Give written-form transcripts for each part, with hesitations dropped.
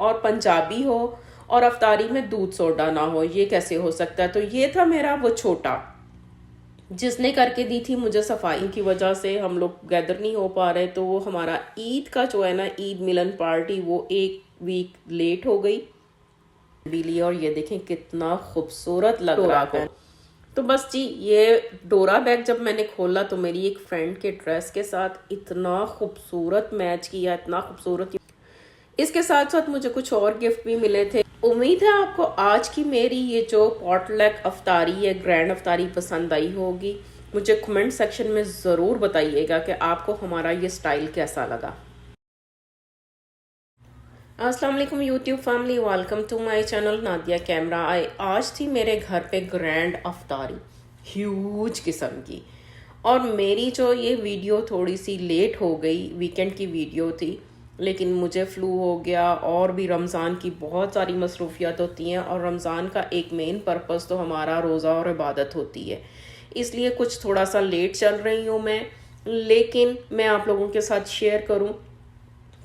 और पंजाबी हो और अफ्तारी में दूध सोडा ना हो, ये कैसे हो सकता है। तो ये था मेरा वो छोटा जिसने करके दी थी मुझे सफाई की वजह से हम लोग गैदर नहीं हो पा रहे। तो वो हमारा ईद का जो है ना ईद मिलन पार्टी वो एक वीक लेट हो गई बिली। और ये देखें कितना खूबसूरत लग रहा है। तो बस जी ये डोरा बैग जब मैंने खोला तो मेरी एक फ्रेंड के ड्रेस के साथ इतना खूबसूरत मैच किया, इतना खूबसूरत। इसके साथ साथ मुझे कुछ और गिफ्ट भी मिले थे। उम्मीद है आपको आज की मेरी ये जो पॉटलक अफ्तारी है, ग्रैंड अफ्तारी पसंद आई होगी। मुझे कमेंट सेक्शन में ज़रूर बताइएगा कि आपको हमारा ये स्टाइल कैसा लगा। अस्सलाम वालेकुम YouTube family, welcome to my channel Nadia camera. आज थी मेरे घर पे ग्रैंड अफ्तारी, ह्यूज किस्म की। और मेरी जो ये वीडियो थोड़ी सी लेट हो गई, वीकेंड की वीडियो थी, लेकिन मुझे फ्लू हो गया और भी रमज़ान की बहुत सारी मसरूफियात होती हैं। और रमज़ान का एक मेन पर्पस तो हमारा रोज़ा और इबादत होती है, इसलिए कुछ थोड़ा सा लेट चल रही हूँ मैं। लेकिन मैं आप लोगों के साथ शेयर करूँ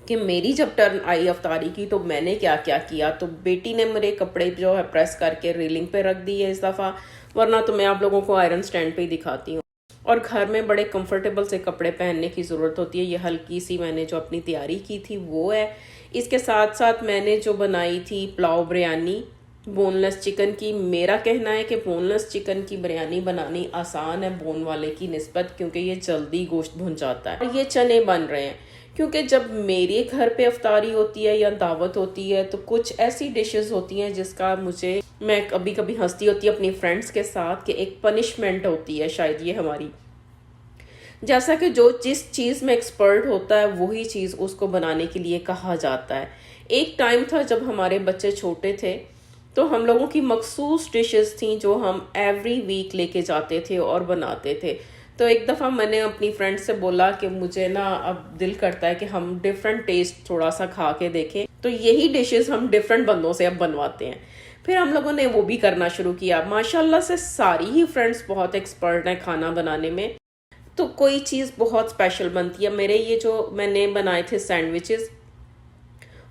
कि मेरी जब टर्न आई अफ्तारी की तो मैंने क्या क्या किया। तो बेटी ने मेरे कपड़े जो है प्रेस करके रीलिंग पे रख दी है इस दफ़ा, वरना तो मैं आप लोगों को आयरन स्टैंड पे ही दिखाती हूँ। और घर में बड़े कंफर्टेबल से कपड़े पहनने की ज़रूरत होती है। ये हल्की सी मैंने जो अपनी तैयारी की थी वो है। इसके साथ साथ मैंने जो बनाई थी पुलाव बिरयानी बोनलेस चिकन की। मेरा कहना है कि बोनलेस चिकन की बिरयानी बनानी आसान है बोन वाले की निस्बत, क्योंकि ये जल्दी गोश्त भुन जाता है। और ये चने बन रहे हैं क्योंकि जब मेरे घर पे अफ्तारी होती है या दावत होती है तो कुछ ऐसी डिशेस होती हैं जिसका मैं कभी कभी हंसती होती है अपनी फ्रेंड्स के साथ कि एक पनिशमेंट होती है शायद ये हमारी। जैसा कि जो जिस चीज़ में एक्सपर्ट होता है वही चीज़ उसको बनाने के लिए कहा जाता है। एक टाइम था जब हमारे बच्चे छोटे थे तो हम लोगों की मखसूस डिशेस थी जो हम एवरी वीक लेके जाते थे और बनाते थे। तो एक दफ़ा मैंने अपनी फ्रेंड से बोला कि मुझे ना अब दिल करता है कि हम डिफरेंट टेस्ट थोड़ा सा खा के देखें, तो यही डिशेस हम डिफरेंट बंदों से अब बनवाते हैं। फिर हम लोगों ने वो भी करना शुरू किया। माशाल्लाह से सारी ही फ्रेंड्स बहुत एक्सपर्ट हैं खाना बनाने में, तो कोई चीज़ बहुत स्पेशल बनती है। मेरे ये जो मैंने बनाए थे सैंडविचेस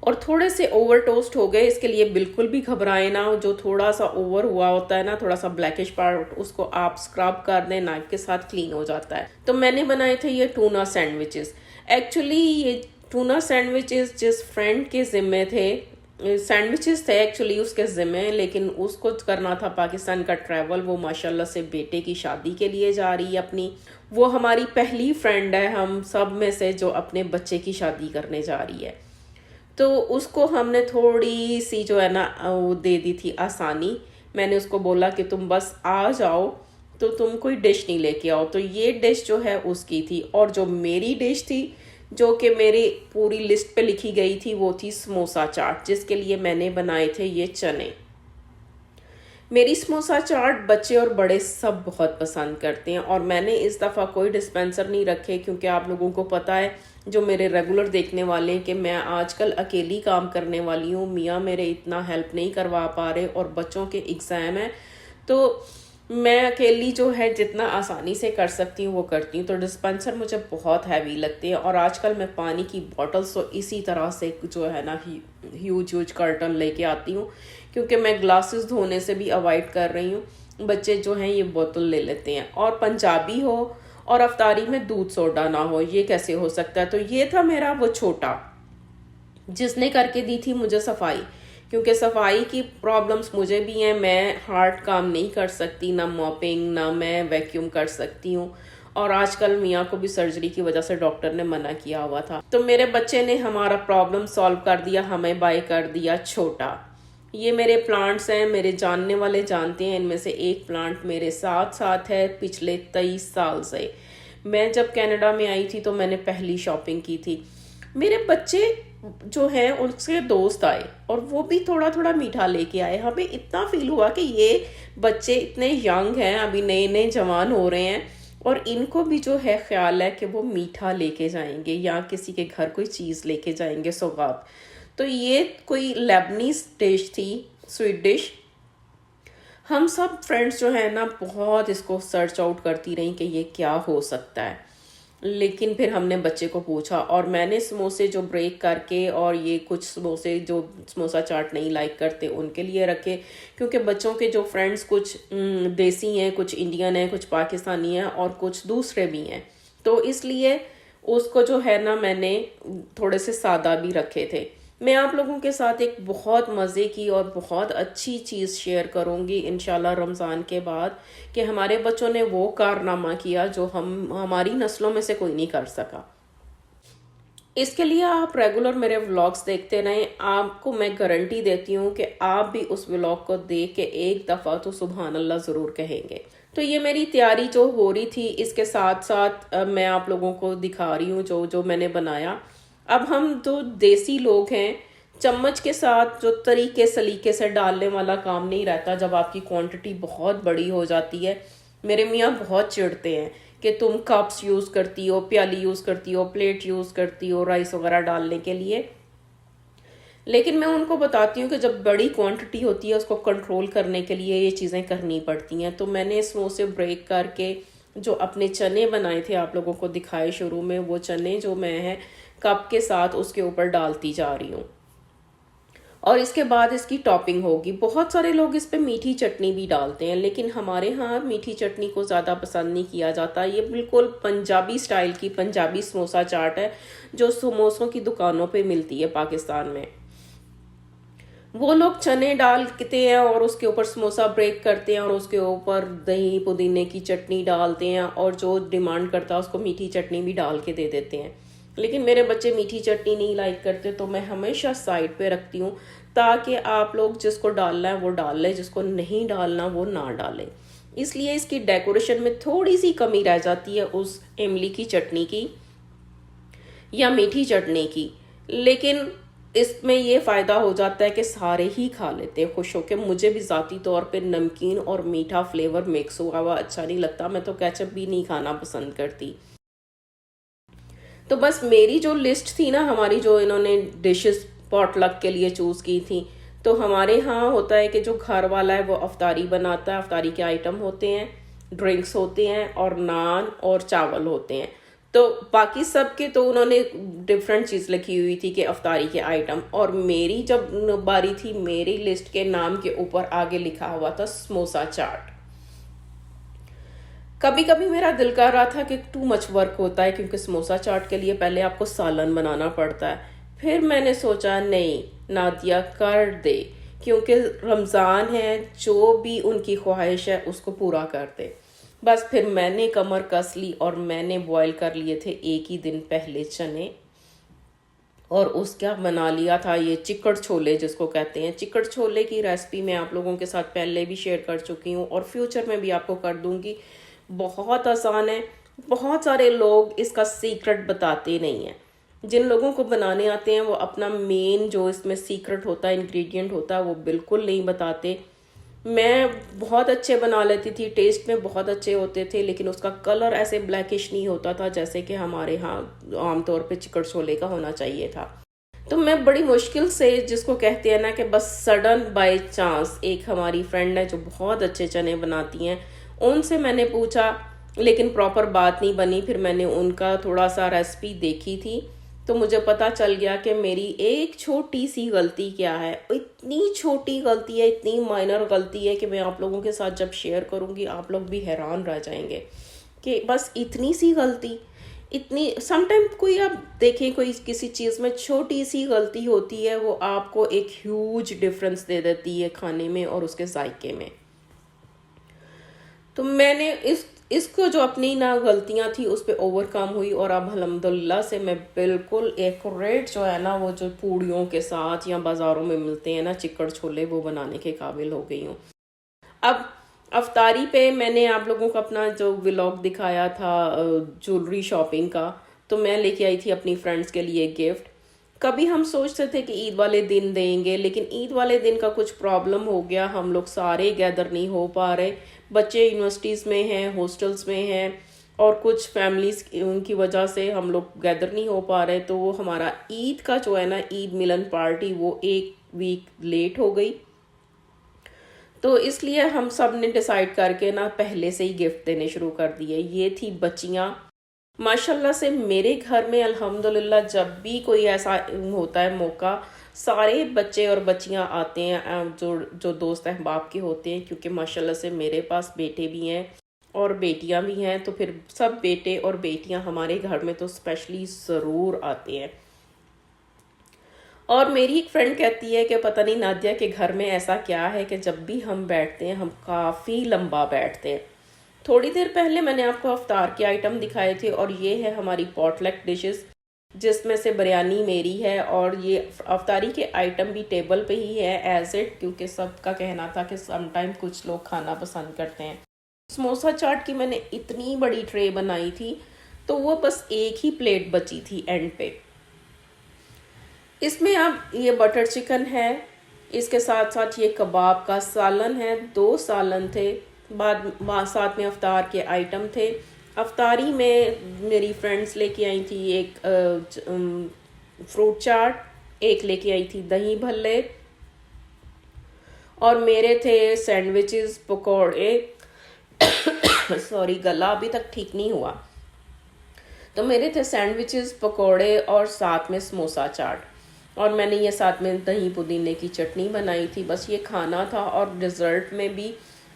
और थोड़े से ओवर टोस्ट हो गए, इसके लिए बिल्कुल भी घबराए ना। जो थोड़ा सा ओवर हुआ होता है ना, थोड़ा सा ब्लैकिश पार्ट, उसको आप स्क्रब कर दें, नाइफ के साथ क्लीन हो जाता है। तो मैंने बनाए थे ये टूना सैंडविचेस। एक्चुअली ये टूना सैंडविचेस जिस फ्रेंड के ज़िम्मे थे, सैंडविचेस थे एक्चुअली उसके ज़िम्मे, लेकिन उसको करना था पाकिस्तान का ट्रैवल। वो माशाल्लाह से बेटे की शादी के लिए जा रही है अपनी। वो हमारी पहली फ्रेंड है हम सब में से जो अपने बच्चे की शादी करने जा रही है। तो उसको हमने थोड़ी सी जो है ना वो दे दी थी आसानी। मैंने उसको बोला कि तुम बस आ जाओ, तो तुम कोई डिश नहीं लेके आओ। तो ये डिश जो है उसकी थी। और जो मेरी डिश थी जो कि मेरी पूरी लिस्ट पे लिखी गई थी वो थी समोसा चाट, जिसके लिए मैंने बनाए थे ये चने। मेरी समोसा चाट बच्चे और बड़े सब बहुत पसंद करते हैं। और मैंने इस दफ़ा कोई डिस्पेंसर नहीं रखे, क्योंकि आप लोगों को पता है जो मेरे रेगुलर देखने वाले हैं कि मैं आजकल अकेली काम करने वाली हूँ। मियाँ मेरे इतना हेल्प नहीं करवा पा रहे और बच्चों के एग्ज़ाम है, तो मैं अकेली जो है जितना आसानी से कर सकती हूँ वो करती हूँ। तो डिस्पेंसर मुझे बहुत हैवी लगते हैं। और आजकल मैं पानी की बॉटल्स तो इसी तरह से जो है ना ह्यूज कर्टन लेके आती हूँ, क्योंकि मैं ग्लासेस धोने से भी अवॉइड कर रही हूँ। बच्चे जो हैं ये बोतल ले लेते हैं। और पंजाबी हो और अफ्तारी में दूध सोडा ना हो, ये कैसे हो सकता है। तो ये था मेरा वो छोटा जिसने करके दी थी मुझे सफाई, क्योंकि सफाई की प्रॉब्लम्स मुझे भी हैं। मैं हार्ड काम नहीं कर सकती, ना मॉपिंग, ना मैं वैक्यूम कर सकती हूँ। और आजकल मियाँ को भी सर्जरी की वजह से डॉक्टर ने मना किया हुआ था। तो मेरे बच्चे ने हमारा प्रॉब्लम सॉल्व कर दिया, हमें बाय कर दिया छोटा। ये मेरे प्लांट्स हैं, मेरे जानने वाले जानते हैं। इनमें से एक प्लांट मेरे साथ साथ है पिछले 23 साल से। मैं जब कनाडा में आई थी तो मैंने पहली शॉपिंग की थी। मेरे बच्चे जो हैं उनसे दोस्त आए और वो भी थोड़ा थोड़ा मीठा लेके आए। हमें इतना फील हुआ कि ये बच्चे इतने यंग हैं, अभी नए नए जवान हो रहे हैं, और इनको भी जो है ख्याल है कि वो मीठा लेके जाएंगे या किसी के घर कोई चीज़ लेके जाएंगे सौगात। तो ये कोई लेबनीज डिश थी, स्वीट डिश। हम सब फ्रेंड्स जो है ना बहुत इसको सर्च आउट करती रही कि ये क्या हो सकता है। लेकिन फिर हमने बच्चे को पूछा और मैंने समोसे जो ब्रेक करके और ये कुछ समोसे जो समोसा चाट नहीं लाइक करते उनके लिए रखे, क्योंकि बच्चों के जो फ्रेंड्स कुछ देसी हैं, कुछ इंडियन हैं, कुछ पाकिस्तानी हैं और कुछ दूसरे भी हैं। तो इसलिए उसको जो है ना मैंने थोड़े से सादा भी रखे थे। मैं आप लोगों के साथ एक बहुत मज़े की और बहुत अच्छी चीज़ शेयर करूंगी इंशाल्लाह रमज़ान के बाद, कि हमारे बच्चों ने वो कारनामा किया जो हमारी नस्लों में से कोई नहीं कर सका। इसके लिए आप रेगुलर मेरे व्लॉग्स देखते रहें। आपको मैं गारंटी देती हूँ कि आप भी उस व्लॉग को देख के एक दफ़ा तो सुभान अल्लाह ज़रूर कहेंगे। तो ये मेरी तैयारी जो हो रही थी, इसके साथ साथ मैं आप लोगों को दिखा रही हूँ जो जो मैंने बनाया। अब हम जो देसी लोग हैं, चम्मच के साथ जो तरीके सलीके से डालने वाला काम नहीं रहता जब आपकी क्वांटिटी बहुत बड़ी हो जाती है। मेरे मियाँ बहुत चिढ़ते हैं कि तुम कप्स यूज़ करती हो, प्याली यूज़ करती हो, प्लेट यूज़ करती हो राइस वगैरह डालने के लिए। लेकिन मैं उनको बताती हूँ कि जब बड़ी क्वांटिटी होती है उसको कंट्रोल करने के लिए ये चीज़ें करनी पड़ती हैं। तो मैंने समोसे ब्रेक करके जो अपने चने बनाए थे आप लोगों को दिखाए शुरू में, वो चने जो मैं है कप के साथ उसके ऊपर डालती जा रही हूँ। और इसके बाद इसकी टॉपिंग होगी। बहुत सारे लोग इस पे मीठी चटनी भी डालते हैं, लेकिन हमारे यहाँ मीठी चटनी को ज़्यादा पसंद नहीं किया जाता। ये बिल्कुल पंजाबी स्टाइल की पंजाबी समोसा चाट है जो समोसों की दुकानों पे मिलती है पाकिस्तान में। वो लोग चने डालते हैं और उसके ऊपर समोसा ब्रेक करते हैं और उसके ऊपर दही पुदीने की चटनी डालते हैं, और जो डिमांड करता है उसको मीठी चटनी भी डाल के दे देते हैं। लेकिन मेरे बच्चे मीठी चटनी नहीं लाइक करते, तो मैं हमेशा साइड पे रखती हूँ ताकि आप लोग जिसको डालना है वो डाल लें, जिसको नहीं डालना वो ना डालें। इसलिए इसकी डेकोरेशन में थोड़ी सी कमी रह जाती है उस इमली की चटनी की या मीठी चटनी की, लेकिन इसमें ये फ़ायदा हो जाता है कि सारे ही खा लेते हैं खुश होकर। मुझे भी ज़ाती तौर पे नमकीन और मीठा फ्लेवर मिक्स हुआ हुआ अच्छा नहीं लगता, मैं तो केचप भी नहीं खाना पसंद करती। तो बस मेरी जो लिस्ट थी ना, हमारी जो इन्होंने डिशेस पॉटलक के लिए चूज़ की थी, तो हमारे यहाँ होता है कि जो घर वाला है वो अफ्तारी बनाता है। अफ्तारी के आइटम होते हैं, ड्रिंक्स होते हैं और नान और चावल होते हैं। तो बाकी सब के तो उन्होंने डिफरेंट चीज़ लिखी हुई थी कि अफ्तारी के आइटम, और मेरी जब बारी थी मेरी लिस्ट के नाम के ऊपर आगे लिखा हुआ था समोसा चाट। कभी कभी मेरा दिल कर रहा था कि टू मच वर्क होता है, क्योंकि समोसा चाट के लिए पहले आपको सालन बनाना पड़ता है। फिर मैंने सोचा नहीं नादिया कर दे, क्योंकि रमज़ान है, जो भी उनकी ख्वाहिश है उसको पूरा कर दे। बस फिर मैंने कमर कस ली और मैंने बॉईल कर लिए थे एक ही दिन पहले चने, और उसका बना लिया था ये चिकड़ छोले जिसको कहते हैं। चिकड़ छोले की रेसिपी मैं आप लोगों के साथ पहले भी शेयर कर चुकी हूँ और फ्यूचर में भी आपको कर दूंगी। बहुत आसान है। बहुत सारे लोग इसका सीक्रेट बताते नहीं हैं। जिन लोगों को बनाने आते हैं वो अपना मेन जो इसमें सीक्रेट होता है, इंग्रेडिएंट होता है, वो बिल्कुल नहीं बताते। मैं बहुत अच्छे बना लेती थी, टेस्ट में बहुत अच्छे होते थे, लेकिन उसका कलर ऐसे ब्लैकिश नहीं होता था जैसे कि हमारे यहाँ आमतौर पे चिकड़ छोले का होना चाहिए था। तो मैं बड़ी मुश्किल से, जिसको कहते हैं ना कि बस सडन बाय चांस, एक हमारी फ्रेंड है जो बहुत अच्छे चने बनाती हैं, उनसे मैंने पूछा, लेकिन प्रॉपर बात नहीं बनी। फिर मैंने उनका थोड़ा सा रेसिपी देखी थी तो मुझे पता चल गया कि मेरी एक छोटी सी गलती क्या है। इतनी छोटी गलती है, इतनी माइनर गलती है कि मैं आप लोगों के साथ जब शेयर करूँगी आप लोग भी हैरान रह जाएंगे कि बस इतनी सी गलती, इतनी। समटाइम कोई आप देखें, कोई किसी चीज़ में छोटी सी गलती होती है, वो आपको एक ह्यूज डिफरेंस दे देती है खाने में और उसके जायके में। तो मैंने इसको जो अपनी ना गलतियां थी उस पर ओवरकम हुई, और अब अल्हम्दुलिल्लाह से मैं बिल्कुल एक्यूरेट जो है ना, वो जो पूड़ियों के साथ या बाज़ारों में मिलते हैं ना चिकड़ छोले, वो बनाने के काबिल हो गई हूँ। अब अफ्तारी पे मैंने आप लोगों को अपना जो व्लॉग दिखाया था ज्वेलरी शॉपिंग का, तो मैं लेके आई थी अपनी फ्रेंड्स के लिए गिफ्ट। कभी हम सोचते थे कि ईद वाले दिन देंगे, लेकिन ईद वाले दिन का कुछ प्रॉब्लम हो गया, हम लोग सारे गैदर नहीं हो पा रहे। बच्चे यूनिवर्सिटीज़ में हैं, हॉस्टल्स में हैं, और कुछ फैमिलीज उनकी वजह से हम लोग गैदर नहीं हो पा रहे। तो वो हमारा ईद का जो है ना, ईद मिलन पार्टी, वो एक वीक लेट हो गई। तो इसलिए हम सब ने डिसाइड करके ना पहले से ही गिफ्ट देने शुरू कर दिए। ये थी बच्चियाँ, माशाल्लाह से मेरे घर में अल्हम्दुलिल्लाह जब भी कोई ऐसा होता है मौका, सारे बच्चे और बच्चियां आते हैं, जो जो दोस्त अहबाब के होते हैं, क्योंकि माशाल्लाह से मेरे पास बेटे भी हैं और बेटियां भी हैं, तो फिर सब बेटे और बेटियां हमारे घर में तो स्पेशली ज़रूर आते हैं। और मेरी एक फ्रेंड कहती है कि पता नहीं नादिया के घर में ऐसा क्या है कि जब भी हम बैठते हैं हम काफ़ी लंबा बैठते हैं। थोड़ी देर पहले मैंने आपको अफ्तार के आइटम दिखाए थे और ये है हमारी पॉटलक डिशेस, जिसमें से बिरयानी मेरी है और ये अफ्तारी के आइटम भी टेबल पे ही है एज इट, क्योंकि सबका कहना था कि समटाइम कुछ लोग खाना पसंद करते हैं। समोसा चाट की मैंने इतनी बड़ी ट्रे बनाई थी, तो वो बस एक ही प्लेट बची थी एंड पे। इसमें अब ये बटर चिकन है, इसके साथ साथ ये कबाब का सालन है, 2 सालन थे, बाद साथ में अफ्तार के आइटम थे। अफ्तारी में मेरी फ्रेंड्स लेके आई थी एक फ्रूट चाट, एक लेके आई थी दही भल्ले, और मेरे थे सैंडविचेस, पकौड़े सॉरी गला अभी तक ठीक नहीं हुआ। तो मेरे थे सैंडविचेस, पकौड़े और साथ में समोसा चाट, और मैंने ये साथ में दही पुदीने की चटनी बनाई थी। बस ये खाना था। और डिज़र्ट में भी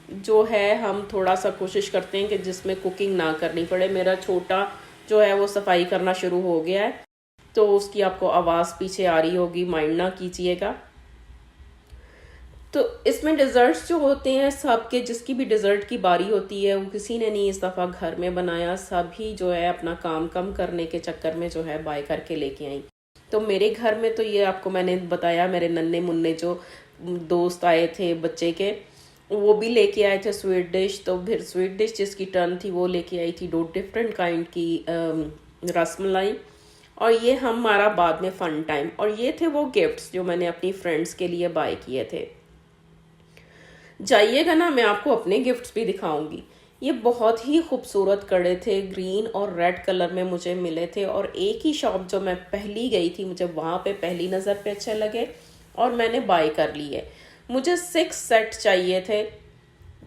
जो है हम थोड़ा सा कोशिश करते हैं कि जिसमें कुकिंग ना करनी पड़े। मेरा छोटा जो है वो सफाई करना शुरू हो गया है, तो उसकी आपको आवाज़ पीछे आ रही होगी, माइंड ना कीजिएगा। तो इसमें डिज़र्ट्स जो होते हैं सबके, जिसकी भी डिज़र्ट की बारी होती है, वो किसी ने नहीं इस दफ़ा घर में बनाया, सभी जो है अपना काम कम करने के चक्कर में जो है बाय करके लेके आई। तो मेरे घर में तो ये आपको मैंने बताया, मेरे नन्हे मुन्ने जो दोस्त आए थे बच्चे के, वो भी लेके आए थे स्वीट डिश। तो फिर स्वीट डिश जिसकी टर्न थी वो लेके आई थी 2 डिफरेंट काइंड की रसमलाई, और ये हमारा बाद में फ़न टाइम। और ये थे वो गिफ्ट्स जो मैंने अपनी फ्रेंड्स के लिए बाय किए थे। जाइएगा ना, मैं आपको अपने गिफ्ट्स भी दिखाऊंगी। ये बहुत ही खूबसूरत कड़े थे, ग्रीन और रेड कलर में मुझे मिले थे, और एक ही शॉप जो मैं पहली गई थी, मुझे वहाँ पे पहली नज़र पे अच्छे लगे और मैंने बाय कर लिए। मुझे 6 सेट चाहिए थे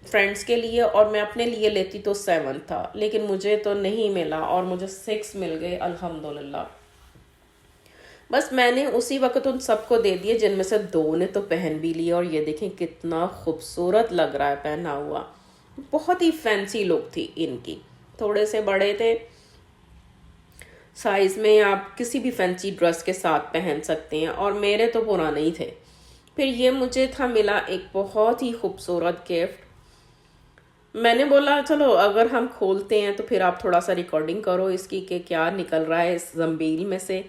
फ्रेंड्स के लिए, और मैं अपने लिए लेती तो 7 था, लेकिन मुझे तो नहीं मिला और मुझे 6 मिल गए अल्हम्दुलिल्लाह। बस मैंने उसी वक्त उन सबको दे दिए, जिनमें से 2 ने तो पहन भी लिया, और ये देखें कितना खूबसूरत लग रहा है पहना हुआ। बहुत ही फैंसी लुक थी इनकी, थोड़े से बड़े थे साइज़ में, आप किसी भी फैंसी ड्रेस के साथ पहन सकते हैं, और मेरे तो पुराने ही थे। फिर ये मुझे था मिला एक बहुत ही खूबसूरत गिफ्ट। मैंने बोला चलो अगर हम खोलते हैं तो फिर आप थोड़ा सा रिकॉर्डिंग करो इसकी कि क्या निकल रहा है इस जंबील में से।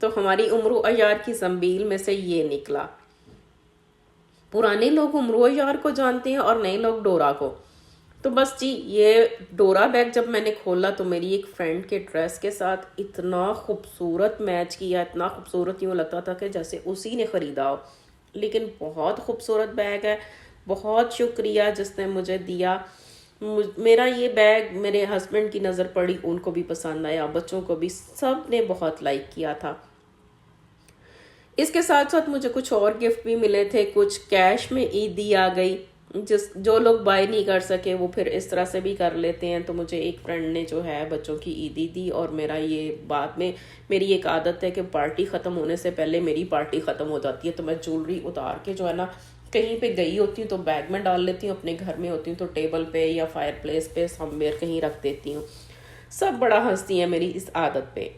तो हमारी उम्र अयार की जंबील में से ये निकला। पुराने लोग उम्र अयार को जानते हैं और नए लोग डोरा को। तो बस जी, ये डोरा बैग जब मैंने खोला तो मेरी एक फ्रेंड के ड्रेस के साथ इतना खूबसूरत मैच किया, इतना खूबसूरत, यूँ लगता था कि जैसे उसी ने ख़रीदा हो। लेकिन बहुत खूबसूरत बैग है। बहुत शुक्रिया जिसने मुझे दिया। मेरा ये बैग मेरे हस्बैंड की नज़र पड़ी, उनको भी पसंद आया, बच्चों को भी, सब ने बहुत लाइक किया था। इसके साथ साथ मुझे कुछ और गिफ्ट भी मिले थे। कुछ कैश में ईदी आ गई, जो लोग बाय नहीं कर सके वो फिर इस तरह से भी कर लेते हैं। तो मुझे एक फ्रेंड ने जो है बच्चों की ईदी दी, और मेरा ये बाद में, मेरी एक आदत है कि पार्टी ख़त्म होने से पहले मेरी पार्टी ख़त्म हो जाती है, तो मैं ज्वेलरी उतार के जो है ना, कहीं पे गई होती हूँ तो बैग में डाल लेती हूँ, अपने घर में होती हूँ तो टेबल पे या फायर प्लेस पे समवेयर कहीं रख देती हूँ। सब बड़ा हंसती हैं मेरी इस आदत पे।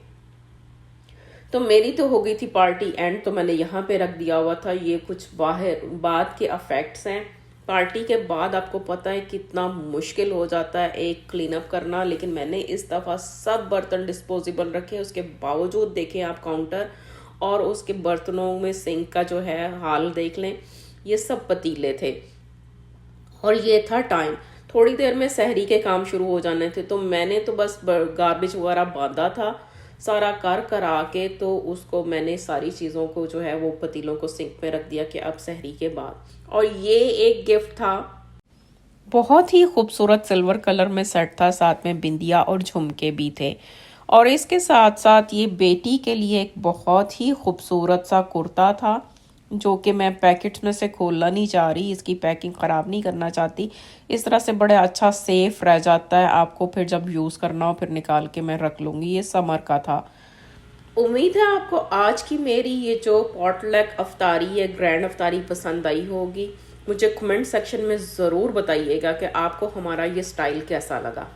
तो मेरी तो हो गई थी पार्टी एंड, तो मैंने यहाँ पे रख दिया हुआ था। ये कुछ बाहर बाद के अफेक्ट्स हैं। पार्टी के बाद आपको पता है कितना मुश्किल हो जाता है एक क्लीन अप करना, लेकिन मैंने इस दफ़ा सब बर्तन डिस्पोजेबल रखे। उसके बावजूद देखें आप काउंटर और उसके बर्तनों में सिंक का जो है हाल देख लें, ये सब पतीले थे। और ये था टाइम, थोड़ी देर में सहरी के काम शुरू हो जाने थे, तो मैंने तो बस गार्बेज वगैरह बांधा था सारा कर करा के, तो उसको मैंने सारी चीज़ों को जो है वो पतीलों को सिंक में रख दिया कि अब सहरी के बाद। और ये एक गिफ्ट था, बहुत ही खूबसूरत सिल्वर कलर में सेट था, साथ में बिंदिया और झुमके भी थे। और इसके साथ साथ ये बेटी के लिए एक बहुत ही खूबसूरत सा कुर्ता था, जो कि मैं पैकेट में से खोलना नहीं चाह रही, इसकी पैकिंग ख़राब नहीं करना चाहती। इस तरह से बड़े अच्छा सेफ रह जाता है, आपको फिर जब यूज़ करना हो फिर निकाल के मैं रख लूँगी। ये समर का था। उम्मीद है आपको आज की मेरी ये जो पॉटलक अफ्तारी है, ग्रैंड अफ्तारी पसंद आई होगी। मुझे कमेंट सेक्शन में ज़रूर बताइएगा कि आपको हमारा ये स्टाइल कैसा लगा।